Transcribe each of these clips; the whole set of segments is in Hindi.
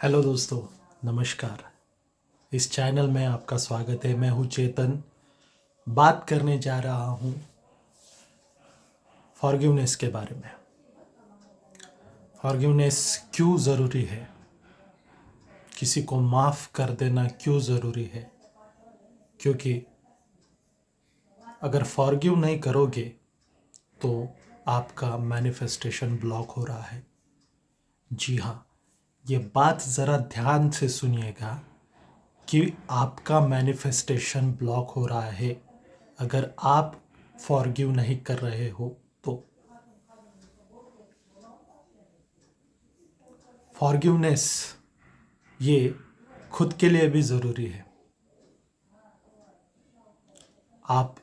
हेलो दोस्तों, नमस्कार। इस चैनल में आपका स्वागत है। मैं हूँ चेतन। बात करने जा रहा हूँ फॉरगिवनेस के बारे में। फॉरगिवनेस क्यों ज़रूरी है, किसी को माफ़ कर देना क्यों ज़रूरी है। क्योंकि अगर फॉरगिव नहीं करोगे तो आपका मैनिफेस्टेशन ब्लॉक हो रहा है। जी हाँ, ये बात ज़रा ध्यान से सुनिएगा कि आपका मैनिफेस्टेशन ब्लॉक हो रहा है अगर आप फॉरगिव नहीं कर रहे हो तो। फॉरगिवनेस ये खुद के लिए भी ज़रूरी है। आप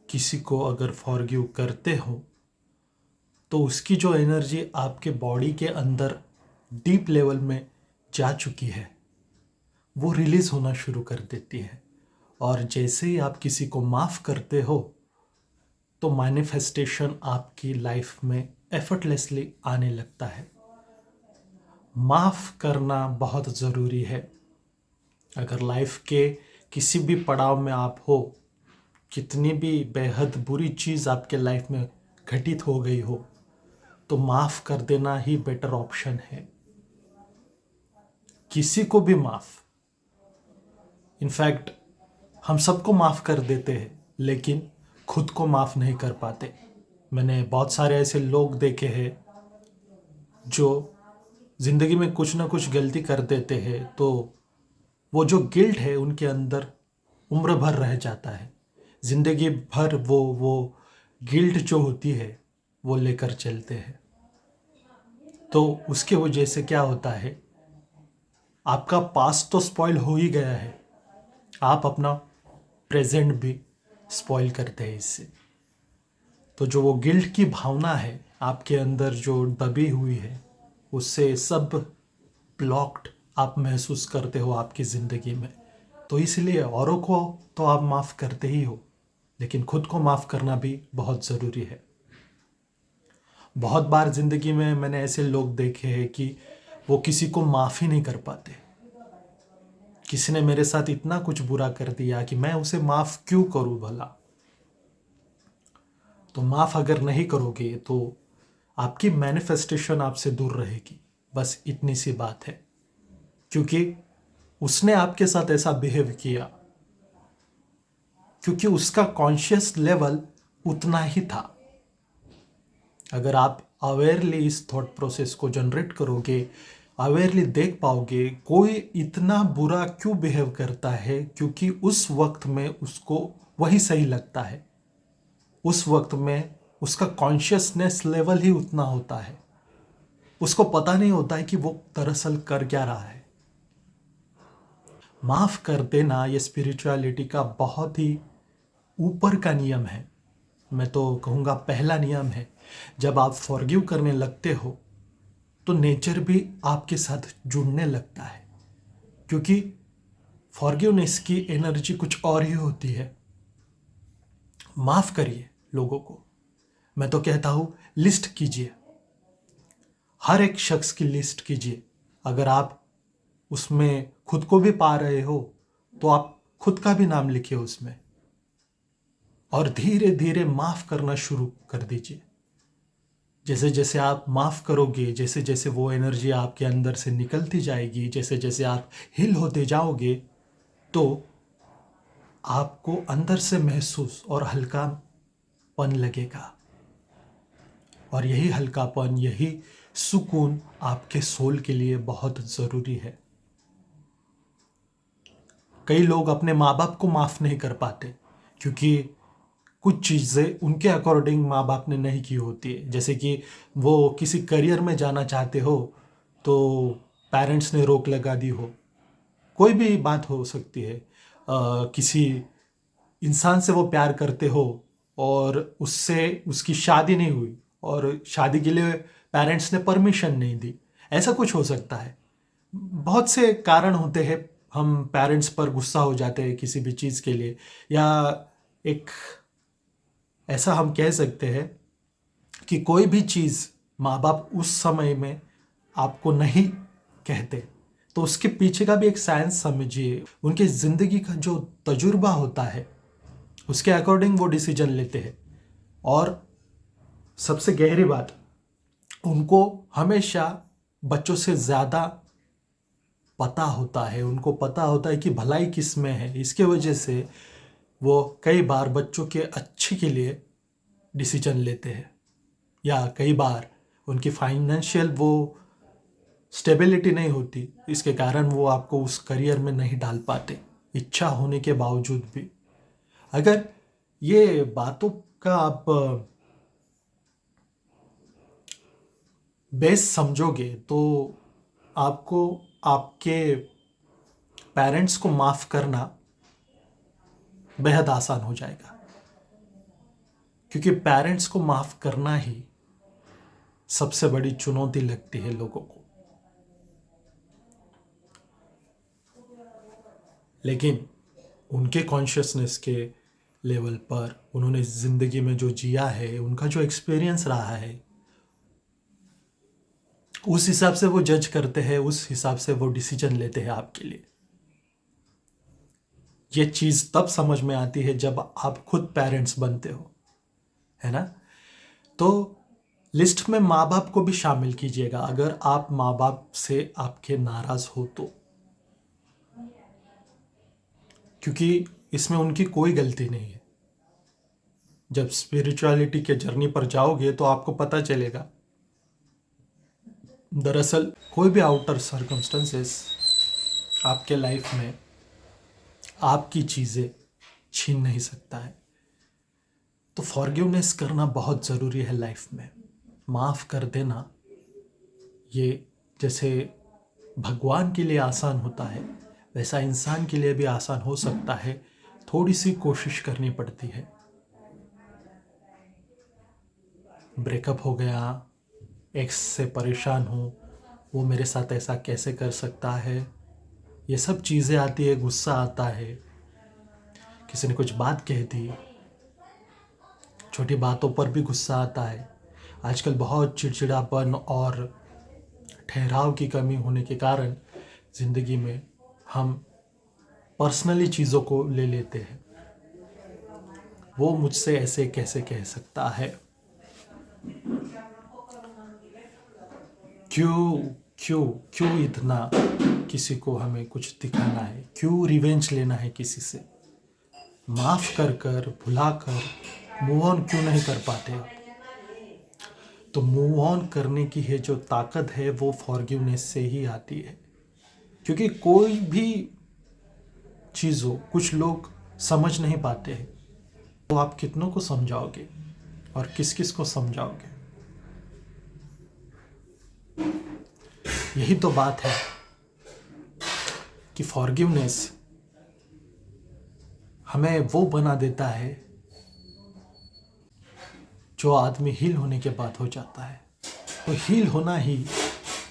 किसी को अगर फॉरगिव करते हो तो उसकी जो एनर्जी आपके बॉडी के अंदर डीप लेवल में जा चुकी है वो रिलीज़ होना शुरू कर देती है। और जैसे ही आप किसी को माफ़ करते हो तो मैनिफेस्टेशन आपकी लाइफ में एफर्टलेसली आने लगता है। माफ़ करना बहुत ज़रूरी है। अगर लाइफ के किसी भी पड़ाव में आप हो, कितनी भी बेहद बुरी चीज़ आपके लाइफ में घटित हो गई हो, तो माफ़ कर देना ही बेटर ऑप्शन है। किसी को भी माफ़, इनफैक्ट हम सबको माफ़ कर देते हैं लेकिन खुद को माफ़ नहीं कर पाते। मैंने बहुत सारे ऐसे लोग देखे हैं जो ज़िंदगी में कुछ ना कुछ गलती कर देते हैं तो वो जो गिल्ट है उनके अंदर उम्र भर रह जाता है। ज़िंदगी भर वो गिल्ट जो होती है वो लेकर चलते हैं। तो उसके वजह से क्या होता है, आपका पास्ट तो स्पॉइल हो ही गया है, आप अपना प्रेजेंट भी स्पॉइल करते हैं इससे। तो जो वो गिल्ट की भावना है आपके अंदर जो दबी हुई है, उससे सब ब्लॉक्ड आप महसूस करते हो आपकी ज़िंदगी में। तो इसलिए औरों को तो आप माफ़ करते ही हो लेकिन खुद को माफ़ करना भी बहुत ज़रूरी है। बहुत बार ज़िंदगी में मैंने ऐसे लोग देखे हैं कि वो किसी को माफ़ ही नहीं कर पाते। किसी ने मेरे साथ इतना कुछ बुरा कर दिया कि मैं उसे माफ़ क्यों करूं भला। तो माफ़ अगर नहीं करोगे तो आपकी मैनिफेस्टेशन आपसे दूर रहेगी। बस इतनी सी बात है। क्योंकि उसने आपके साथ ऐसा बिहेव किया क्योंकि उसका कॉन्शियस लेवल उतना ही था। अगर आप अवेयरली इस थॉट प्रोसेस को जनरेट करोगे, अवेयरली देख पाओगे कोई इतना बुरा क्यों बिहेव करता है, क्योंकि उस वक्त में उसको वही सही लगता है। उस वक्त में उसका कॉन्शियसनेस लेवल ही उतना होता है। उसको पता नहीं होता है कि वो दरअसल कर क्या रहा है। माफ़ कर देना ये स्पिरिचुअलिटी का बहुत ही ऊपर का नियम है। मैं तो कहूँगा पहला नियम है। जब आप फॉरगिव करने लगते हो तो नेचर भी आपके साथ जुड़ने लगता है। क्योंकि फॉरगिवनेस की एनर्जी कुछ और ही होती है। माफ़ करिए लोगों को। मैं तो कहता हूँ लिस्ट कीजिए, हर एक शख्स की लिस्ट कीजिए। अगर आप उसमें खुद को भी पा रहे हो तो आप खुद का भी नाम लिखिए उसमें और धीरे धीरे माफ़ करना शुरू कर दीजिए। जैसे जैसे आप माफ़ करोगे, जैसे जैसे वो एनर्जी आपके अंदर से निकलती जाएगी, जैसे जैसे आप हील होते जाओगे तो आपको अंदर से महसूस और हल्कापन लगेगा। और यही हल्कापन, यही सुकून आपके सोल के लिए बहुत ज़रूरी है। कई लोग अपने माँ बाप को माफ़ नहीं कर पाते क्योंकि कुछ चीज़ें उनके अकॉर्डिंग माँ बाप ने नहीं की होती है। जैसे कि वो किसी करियर में जाना चाहते हो तो पेरेंट्स ने रोक लगा दी हो। कोई भी बात हो सकती है। किसी इंसान से वो प्यार करते हो और उससे उसकी शादी नहीं हुई और शादी के लिए पेरेंट्स ने परमिशन नहीं दी। ऐसा कुछ हो सकता है। बहुत से कारण होते हैं। हम पेरेंट्स पर गुस्सा हो जाते हैं किसी भी चीज़ के लिए, या एक ऐसा हम कह सकते हैं कि कोई भी चीज़ माँ बाप उस समय में आपको नहीं कहते, तो उसके पीछे का भी एक साइंस समझिए। उनकी ज़िंदगी का जो तजुर्बा होता है उसके अकॉर्डिंग वो डिसीजन लेते हैं। और सबसे गहरी बात, उनको हमेशा बच्चों से ज़्यादा पता होता है, उनको पता होता है कि भलाई किस में है। इसके वजह से वो कई बार बच्चों के अच्छे के लिए डिसीजन लेते हैं, या कई बार उनकी फाइनेंशियल वो स्टेबिलिटी नहीं होती, इसके कारण वो आपको उस करियर में नहीं डाल पाते, इच्छा होने के बावजूद भी। अगर ये बातों का आप बेस समझोगे तो आपको आपके पेरेंट्स को माफ़ करना बेहद आसान हो जाएगा, क्योंकि पेरेंट्स को माफ़ करना ही सबसे बड़ी चुनौती लगती है लोगों को। लेकिन उनके कॉन्शियसनेस के लेवल पर उन्होंने ज़िंदगी में जो जिया है, उनका जो एक्सपीरियंस रहा है, उस हिसाब से वो जज करते हैं, उस हिसाब से वो डिसीजन लेते हैं आपके लिए। ये चीज़ तब समझ में आती है जब आप खुद पेरेंट्स बनते हो, है ना। तो लिस्ट में माँ बाप को भी शामिल कीजिएगा, अगर आप माँ बाप से आपके नाराज़ हो तो, क्योंकि इसमें उनकी कोई गलती नहीं है। जब स्पिरिचुअलिटी के जर्नी पर जाओगे तो आपको पता चलेगा, दरअसल कोई भी आउटर सर्कमस्टेंसेस आपके लाइफ में आपकी चीज़ें छीन नहीं सकता है। तो फॉरगिवनेस करना बहुत ज़रूरी है लाइफ में। माफ़ कर देना, ये जैसे भगवान के लिए आसान होता है, वैसा इंसान के लिए भी आसान हो सकता है। थोड़ी सी कोशिश करनी पड़ती है। ब्रेकअप हो गया, एक्स से परेशान हूँ, वो मेरे साथ ऐसा कैसे कर सकता है, ये सब चीज़ें आती है, गुस्सा आता है, किसी ने कुछ बात कह दी, छोटी बातों पर भी गुस्सा आता है। आजकल बहुत चिड़चिड़ापन और ठहराव की कमी होने के कारण ज़िंदगी में हम पर्सनली चीज़ों को ले लेते हैं। वो मुझसे ऐसे कैसे कह सकता है, क्यों क्यों क्यों इतना किसी को हमें कुछ दिखाना है, क्यों रिवेंज लेना है किसी से। माफ़ कर कर भुला कर मूव ऑन क्यों नहीं कर पाते। तो मूव ऑन करने की है जो ताकत है वो फॉरगिवनेस से ही आती है। क्योंकि कोई भी चीज़ हो, कुछ लोग समझ नहीं पाते हैं, तो आप कितनों को समझाओगे और किस किस को समझाओगे। यही तो बात है कि फॉरगिवनेस हमें वो बना देता है जो आदमी हील होने के बाद हो जाता है। तो हील होना ही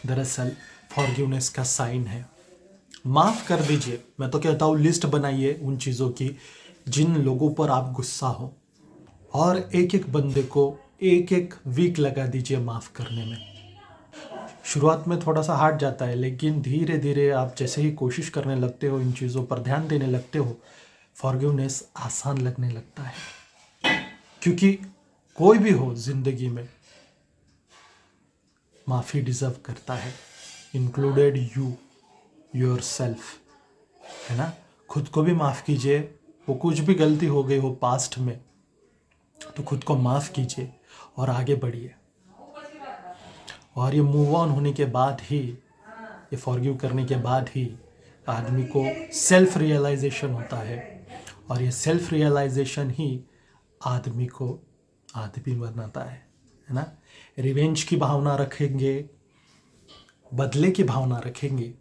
दरअसल फॉरगिवनेस का साइन है। माफ़ कर दीजिए, मैं तो कहता हूँ लिस्ट बनाइए उन चीज़ों की जिन लोगों पर आप गुस्सा हो, और एक एक बंदे को एक एक वीक लगा दीजिए माफ़ करने में। शुरुआत में थोड़ा सा हार्ड जाता है, लेकिन धीरे धीरे आप जैसे ही कोशिश करने लगते हो, इन चीज़ों पर ध्यान देने लगते हो, फॉरगिवनेस आसान लगने लगता है। क्योंकि कोई भी हो ज़िंदगी में माफ़ी डिज़र्व करता है, इंक्लूडेड यू योर सेल्फ, है ना। खुद को भी माफ़ कीजिए। वो कुछ भी गलती हो गई हो पास्ट में तो खुद को माफ़ कीजिए और आगे बढ़िए। और ये मूव ऑन होने के बाद ही, ये फॉरगिव करने के बाद ही आदमी को सेल्फ रियलाइजेशन होता है, और ये सेल्फ रियलाइजेशन ही आदमी को आदमी बनाता है ना। रिवेंज की भावना रखेंगे, बदले की भावना रखेंगे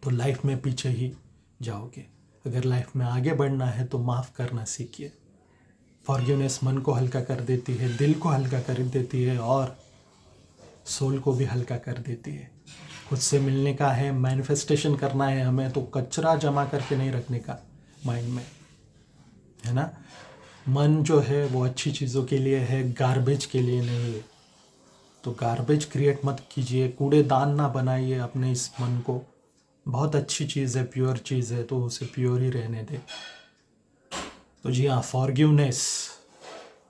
तो लाइफ में पीछे ही जाओगे। अगर लाइफ में आगे बढ़ना है तो माफ़ करना सीखिए। फॉरगिवनेस मन को हल्का कर देती है, दिल को हल्का कर देती है, और सोल को भी हल्का कर देती है। खुद से मिलने का है, मैनिफेस्टेशन करना है हमें, तो कचरा जमा करके नहीं रखने का माइंड में, है ना। मन जो है वो अच्छी चीज़ों के लिए है, गार्बेज के लिए नहीं है। तो गार्बेज क्रिएट मत कीजिए, कूड़ेदान ना बनाइए अपने इस मन को। बहुत अच्छी चीज़ है, प्योर चीज़ है, तो उसे प्योर ही रहने दें। तो जी हाँ, फॉरगिवनेस,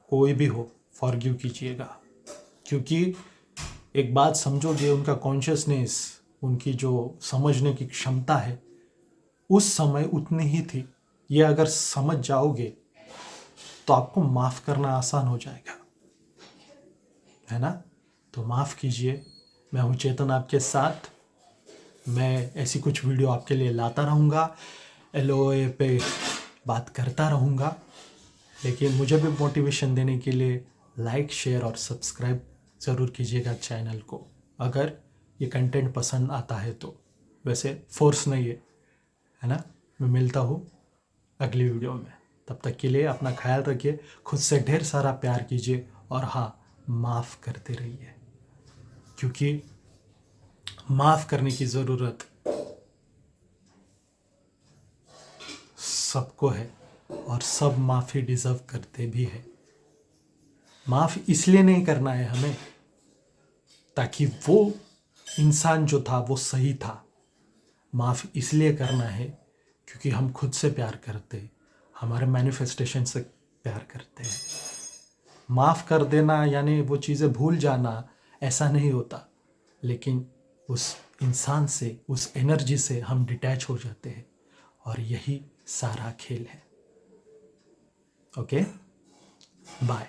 कोई भी हो फॉरगिव कीजिएगा, क्योंकि एक बात समझोगे, उनका कॉन्शियसनेस, उनकी जो समझने की क्षमता है उस समय उतनी ही थी। ये अगर समझ जाओगे तो आपको माफ़ करना आसान हो जाएगा, है ना। तो माफ़ कीजिए। मैं हूँ चेतन आपके साथ। मैं ऐसी कुछ वीडियो आपके लिए लाता रहूँगा, एलओए पे बात करता रहूँगा। लेकिन मुझे भी मोटिवेशन देने के लिए लाइक, शेयर और सब्सक्राइब ज़रूर कीजिएगा चैनल को, अगर ये कंटेंट पसंद आता है तो। वैसे फोर्स नहीं है ना। मैं मिलता हूँ अगली वीडियो में। तब तक के लिए अपना ख्याल रखिए, खुद से ढेर सारा प्यार कीजिए, और हाँ, माफ़ करते रहिए, क्योंकि माफ़ करने की ज़रूरत सबको है, और सब माफ़ी डिज़र्व करते भी है। माफ़ इसलिए नहीं करना है हमें ताकि वो इंसान जो था वो सही था। माफ़ इसलिए करना है क्योंकि हम खुद से प्यार करते हैं, हमारे मैनिफेस्टेशन से प्यार करते हैं। माफ़ कर देना यानी वो चीज़ें भूल जाना, ऐसा नहीं होता, लेकिन उस इंसान से, उस एनर्जी से हम डिटैच हो जाते हैं, और यही सारा खेल है। Okay, bye.